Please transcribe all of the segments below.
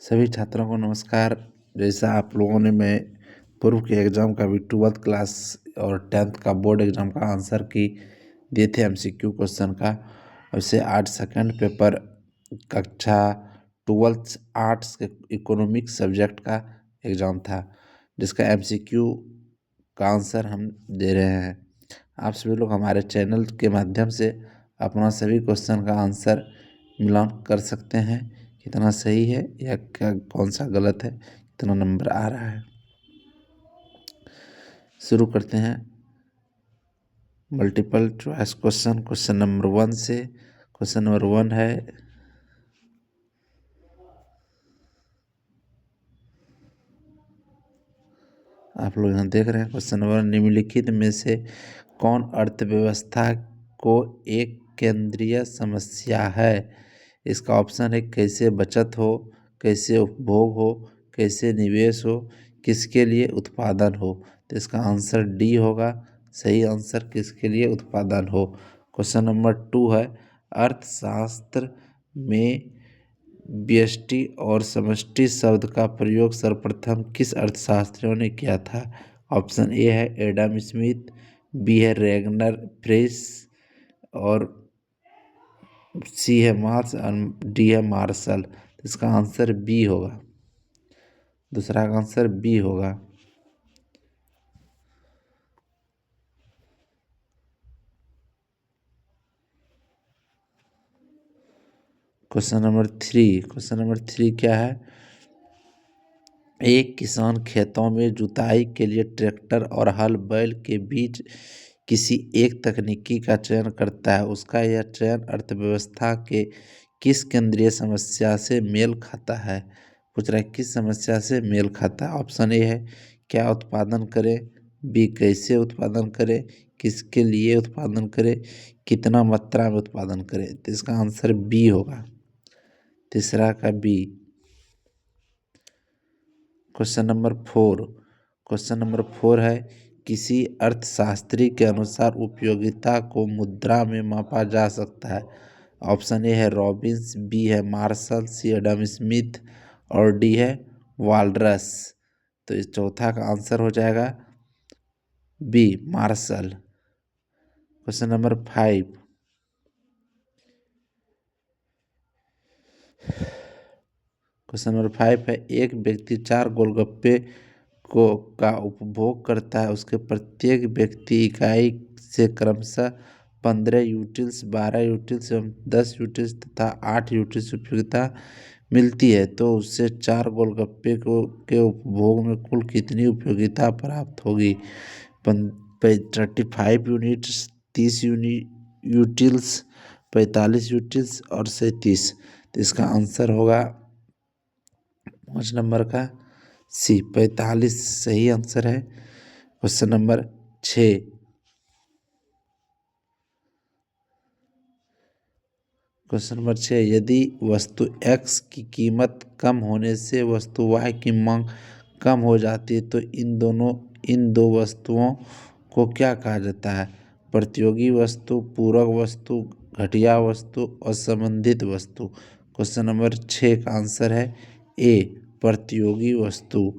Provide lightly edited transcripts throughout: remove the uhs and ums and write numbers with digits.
सभी छात्रों को नमस्कार। जैसा आप लोगों ने मैं पूर्व के एग्ज़ाम का भी 12th क्लास और 10th का बोर्ड एग्ज़ाम का आंसर की दिए थे एमसीक्यू क्वेश्चन का, वैसे आज सेकंड पेपर कक्षा 12th आर्ट्स के इकोनॉमिक्स सब्जेक्ट का एग्ज़ाम था, जिसका एमसीक्यू का आंसर हम दे रहे हैं। आप सभी लोग हमारे चैनल के माध्यम से अपना सभी क्वेश्चन का आंसर मिलान कर सकते हैं, कितना सही है या क्या कौन सा गलत है, कितना नंबर आ रहा है। शुरू करते हैं मल्टीपल चॉइस क्वेश्चन नंबर 1 से। क्वेश्चन नंबर 1 है, आप लोग यहाँ देख रहे हैं क्वेश्चन नंबर, निम्नलिखित में से कौन अर्थव्यवस्था को एक केंद्रीय समस्या है। इसका ऑप्शन है कैसे बचत हो, कैसे उपभोग हो, कैसे निवेश हो, किसके लिए उत्पादन हो। तो इसका आंसर डी होगा। सही आंसर किसके लिए उत्पादन हो। क्वेश्चन नंबर 2 है, अर्थशास्त्र में व्यष्टि और समष्टि शब्द का प्रयोग सर्वप्रथम किस अर्थशास्त्रियों ने किया था। ऑप्शन ए है एडम स्मिथ, बी है रेगनर प्रेस, और सी है मार्स और डी है मार्शल। इसका आंसर बी होगा। दूसरा का आंसर बी होगा। क्वेश्चन नंबर 3 क्या है, एक किसान खेतों में जुताई के लिए ट्रैक्टर और हल बैल के बीच किसी एक तकनीकी का चयन करता है। उसका यह चयन अर्थव्यवस्था के किस केंद्रीय समस्या से मेल खाता है। पूछ रहा है किस समस्या से मेल खाता है। ऑप्शन ए है क्या उत्पादन करें, बी कैसे उत्पादन करें, किसके लिए उत्पादन करें, कितना मात्रा में उत्पादन करें। तो इसका आंसर बी होगा। तीसरा का बी। क्वेश्चन नंबर 4 है, किसी अर्थशास्त्री के अनुसार उपयोगिता को मुद्रा में मापा जा सकता है। ऑप्शन ए है रॉबिन्स, बी है मार्शल, सी एडम स्मिथ और डी है वालरस। तो इस चौथा का आंसर हो जाएगा बी मार्शल। क्वेश्चन नंबर 5, है, एक व्यक्ति 4 गोलगप्पे का उपभोग करता है। उसके प्रत्येक व्यक्ति इकाई से क्रमशः 15 यूटिल्स, 12 यूटिल्स एवं 10 यूटिल्स तथा 8 यूटिल्स उपयोगिता मिलती है, तो उससे 4 गोलगप्पे के उपभोग में कुल कितनी उपयोगिता प्राप्त होगी। 35 यूनिट्स, 30 यूटिल्स, 45 यूटिल्स और 37। तो इसका आंसर होगा 5 नंबर का सी 45 सही आंसर है। क्वेश्चन नंबर 6, यदि वस्तु X की कीमत कम होने से वस्तु Y की मांग कम हो जाती है, तो इन दो वस्तुओं को क्या कहा जाता है। प्रतियोगी वस्तु, पूरक वस्तु, घटिया वस्तु और संबंधित वस्तु। क्वेश्चन नंबर 6 का आंसर है ए प्रतियोगी वस्तु।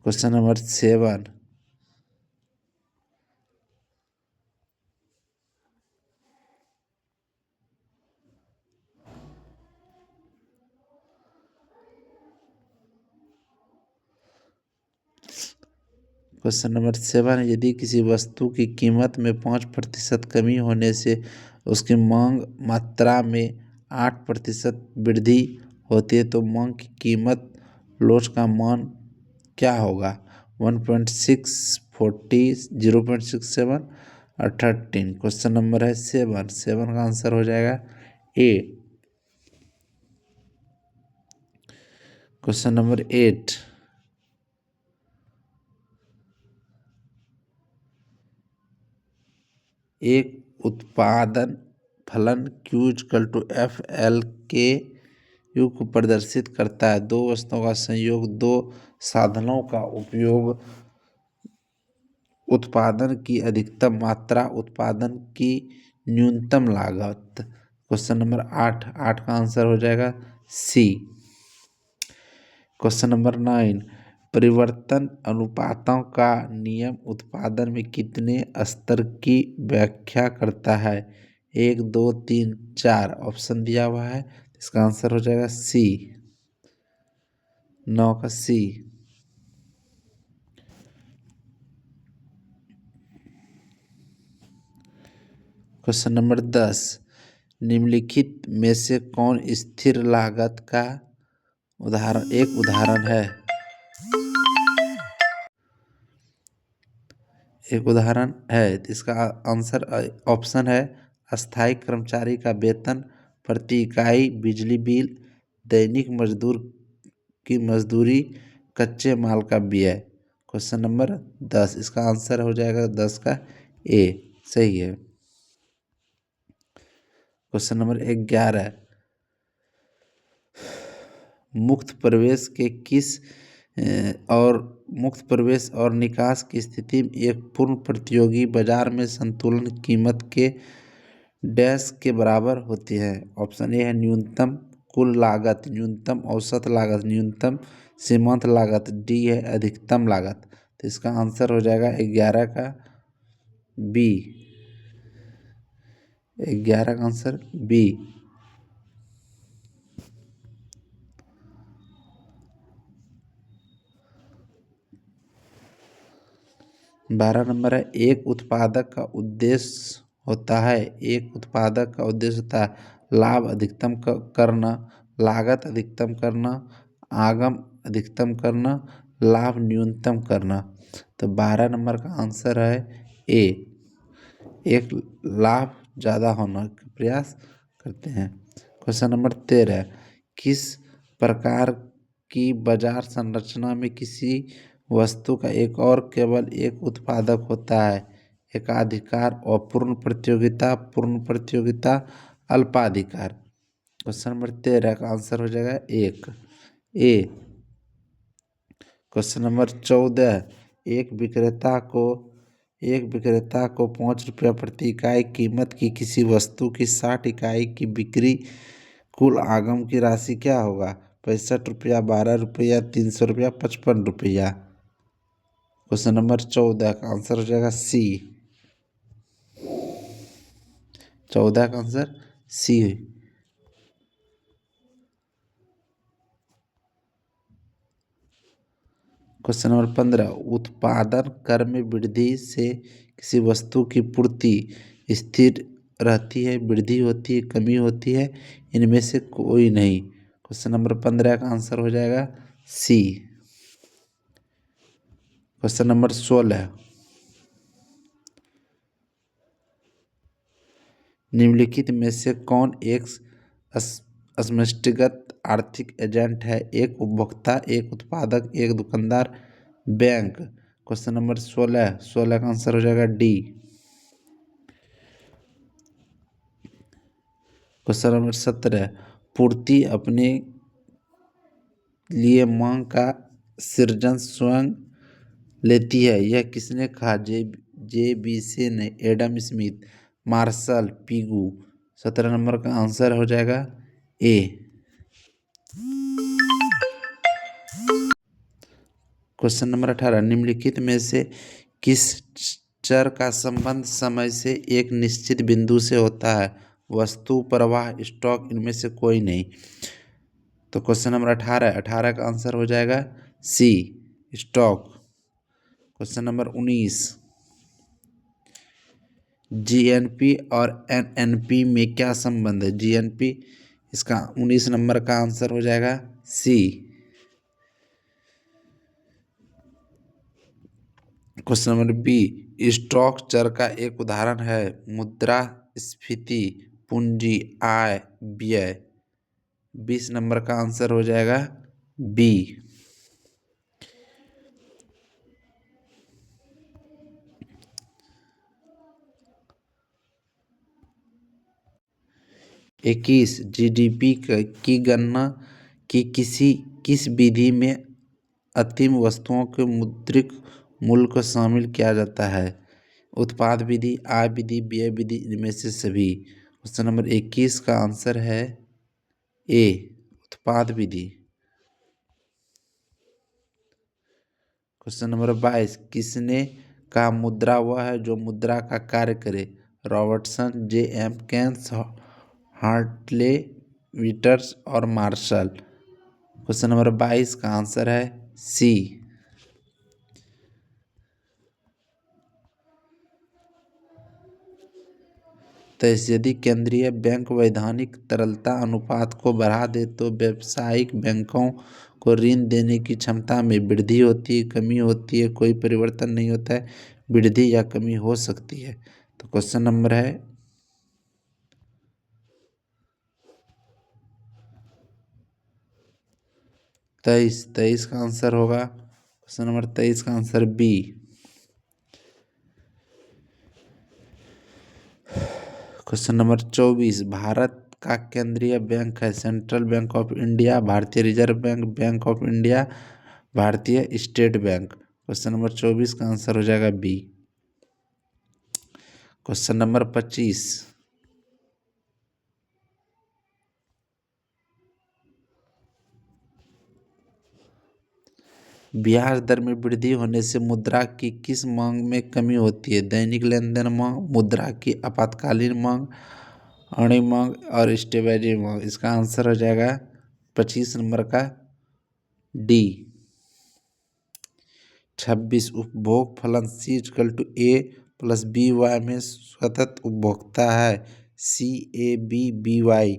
क्वेश्चन नंबर 7, यदि किसी वस्तु की कीमत में 5% कमी होने से उसकी मांग मात्रा में 8% वृद्धि होती है, तो मांग की कीमत लोच का मान क्या होगा। 1.6, 40, 0.67 और 13। क्वेश्चन नंबर है 7 का आंसर हो जाएगा ए। क्वेश्चन नंबर 8, एक उत्पादन फलन Q=FL के योग को प्रदर्शित करता है। दो वस्तुओं का संयोग, दो साधनों का उपयोग, उत्पादन की अधिकतम मात्रा, उत्पादन की न्यूनतम लागत। क्वेश्चन नंबर 8 का आंसर हो जाएगा सी। क्वेश्चन नंबर 9, परिवर्तन अनुपातों का नियम उत्पादन में कितने स्तर की व्याख्या करता है? 1, 2, 3, 4 ऑप्शन दिया हुआ है। इसका आंसर हो जाएगा सी, 9 का सी। क्वेश्चन नंबर 10, निम्नलिखित में से कौन स्थिर लागत का एक उदाहरण है? एक उदाहरण है। इसका आंसर ऑप्शन है अस्थायी कर्मचारी का वेतन, प्रति इकाई बिजली बिल, दैनिक मजदूर की मजदूरी, कच्चे माल का व्यय। क्वेश्चन नंबर 10, इसका आंसर हो जाएगा 10 का ए, सही है। क्वेश्चन नंबर 11, मुक्त प्रवेश के किस और मुक्त प्रवेश और निकास की स्थिति में एक पूर्ण प्रतियोगी बाजार में संतुलन कीमत के डैश के बराबर होती है? ऑप्शन ए है न्यूनतम कुल लागत, न्यूनतम औसत लागत, न्यूनतम सीमांत लागत, डी है अधिकतम लागत। तो इसका आंसर हो जाएगा 11 का बी, 11 का आंसर बी। 12 नंबर है, एक उत्पादक का उद्देश्य होता है लाभ अधिकतम करना, लागत अधिकतम करना, आगम अधिकतम करना, लाभ न्यूनतम करना। तो 12 नंबर का आंसर है ए, एक लाभ ज़्यादा होना का प्रयास करते हैं। क्वेश्चन नंबर 13, किस प्रकार की बाजार संरचना में किसी वस्तु का एक और केवल एक उत्पादक होता है? एकाधिकार, अपूर्ण प्रतियोगिता, पूर्ण प्रतियोगिता, अल्पाधिकार। क्वेश्चन नंबर 13 का आंसर हो जाएगा एक, ए। क्वेश्चन नंबर 14, एक विक्रेता को 5 रुपया प्रति इकाई कीमत की किसी वस्तु की 60 इकाई की बिक्री, कुल आगम की राशि क्या होगा? 65 रुपया, 12 रुपया, 300 रुपया, 55 रुपया। क्वेश्चन नंबर 14 का आंसर हो जाएगा सी, 14 का आंसर सी। क्वेश्चन नंबर 15, उत्पादन कर में वृद्धि से किसी वस्तु की पूर्ति स्थिर रहती है, वृद्धि होती है, कमी होती है, इनमें से कोई नहीं। क्वेश्चन नंबर 15 का आंसर हो जाएगा सी। क्वेश्चन नंबर 16, निम्नलिखित में से कौन एक समष्टिगत आर्थिक एजेंट है? एक उपभोक्ता, एक उत्पादक, एक दुकानदार, बैंक। क्वेश्चन नंबर 16 का आंसर हो जाएगा डी। क्वेश्चन नंबर 17, पूर्ति अपने लिए मांग का सृजन स्वयं लेती है, यह किसने कहा? जे बी से ने, Adam Smith, Marshall, Pigou. 17 number का आंसर हो जाएगा ए। क्वेश्चन नंबर 18, निम्नलिखित में से किस चर का संबंध समय से एक निश्चित बिंदु से होता है? वस्तु, प्रवाह, स्टॉक, इनमें से कोई नहीं। तो क्वेश्चन नंबर 18 का आंसर हो जाएगा सी, स्टॉक। क्वेश्चन नंबर 19, जीएनपी और एनएनपी में क्या संबंध है? जीएनपी, इसका 19 नंबर का आंसर हो जाएगा सी। क्वेश्चन नंबर बी, स्टॉक चर का एक उदाहरण है मुद्रास्फीति, पूंजी, आय, व्यय। 20 नंबर का आंसर हो जाएगा बी। 21, जीडीपी की गणना की किस विधि में अंतिम वस्तुओं के मुद्रित मूल्य को शामिल किया जाता है? उत्पाद विधि, आय विधि, व्यय विधि, इनमें से सभी। क्वेश्चन नंबर 21 का आंसर है ए, उत्पाद विधि। क्वेश्चन नंबर 22, किसने कहा मुद्रा वह है जो मुद्रा का कार्य करे? रॉबर्टसन, जे एम केन्स, हार्टले विटर्स और मार्शल। क्वेश्चन नंबर 22 का आंसर है सी। 23, यदि केंद्रीय बैंक वैधानिक तरलता अनुपात को बढ़ा दे तो व्यावसायिक बैंकों को ऋण देने की क्षमता में वृद्धि होती है, कमी होती है, कोई परिवर्तन नहीं होता है, वृद्धि या कमी हो सकती है। तो क्वेश्चन नंबर है 23 का आंसर होगा क्वेश्चन नंबर 23 का answer B. Question number 24, Bharat का केंद्रीय बैंक है सेंट्रल बैंक ऑफ इंडिया, भारतीय reserve bank, bank of India, भारतीय स्टेट बैंक। क्वेश्चन नंबर 24 का आंसर हो जाएगा बी। क्वेश्चन नंबर 25, ब्याज दर में वृद्धि होने से मुद्रा की किस मांग में कमी होती है? दैनिक लेन देन मांग, मुद्रा की आपातकालीन मांग, अणु मांग और स्टेबलाइजिंग मांग। इसका आंसर हो जाएगा 25 नंबर का डी। 26, उपभोग फलन C = A + BY में सतत उपभोक्ता है CABBY।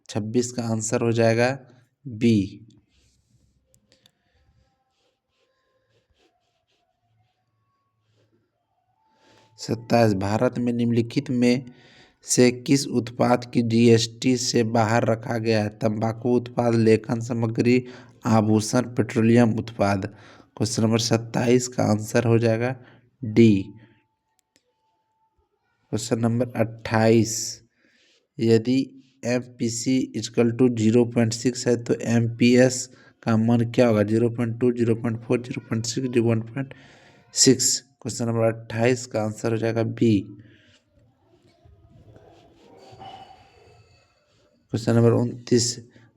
26 का आंसर हो जाएगा बी। 27, भारत में निम्नलिखित में से किस उत्पाद की GST से बाहर रखा गया है? तंबाकू उत्पाद, लेखन सामग्री, आभूषण, पेट्रोलियम उत्पाद। क्वेश्चन नंबर 27 का आंसर हो जाएगा डी। क्वेश्चन नंबर 28, यदि MPC = 0.6 है तो MPS का मान क्या होगा? 0.2, 0.4, 0.6, 0.6। क्वेश्चन नंबर 28 का आंसर हो जाएगा बी। क्वेश्चन नंबर 29,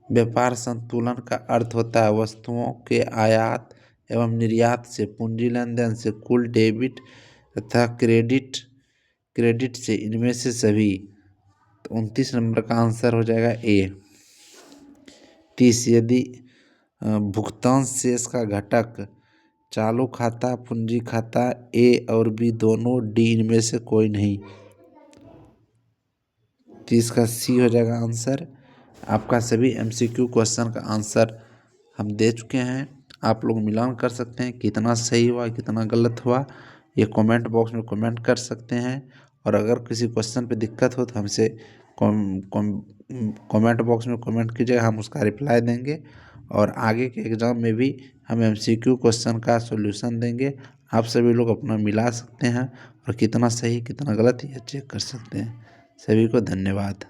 व्यापार संतुलन का अर्थ होता है वस्तुओं के आयात एवं निर्यात से, पूंजी लेन देन से, कुल डेबिट तथा क्रेडिट से, इनमें से सभी। तो 29 नंबर का आंसर हो जाएगा ए। 30, यदि भुगतान शेष का घटक चालू खाता, पूंजी खाता, ए और बी दोनों, डी इनमें से कोई नहीं। 30 का सी हो जाएगा आंसर। आपका सभी MCQ क्वेश्चन का आंसर हम दे चुके हैं। आप लोग मिलान कर सकते हैं कितना सही हुआ कितना गलत हुआ, ये कमेंट बॉक्स में कमेंट कर सकते हैं। और अगर किसी क्वेश्चन पे दिक्कत हो तो हमसे कमेंट बॉक्स में कमेंट कीजिएगा, हम उसका रिप्लाई देंगे। और आगे के एग्ज़ाम में भी हम MCQ क्वेश्चन का सॉल्यूशन देंगे। आप सभी लोग अपना मिला सकते हैं और कितना सही कितना गलत ये चेक कर सकते हैं। सभी को धन्यवाद।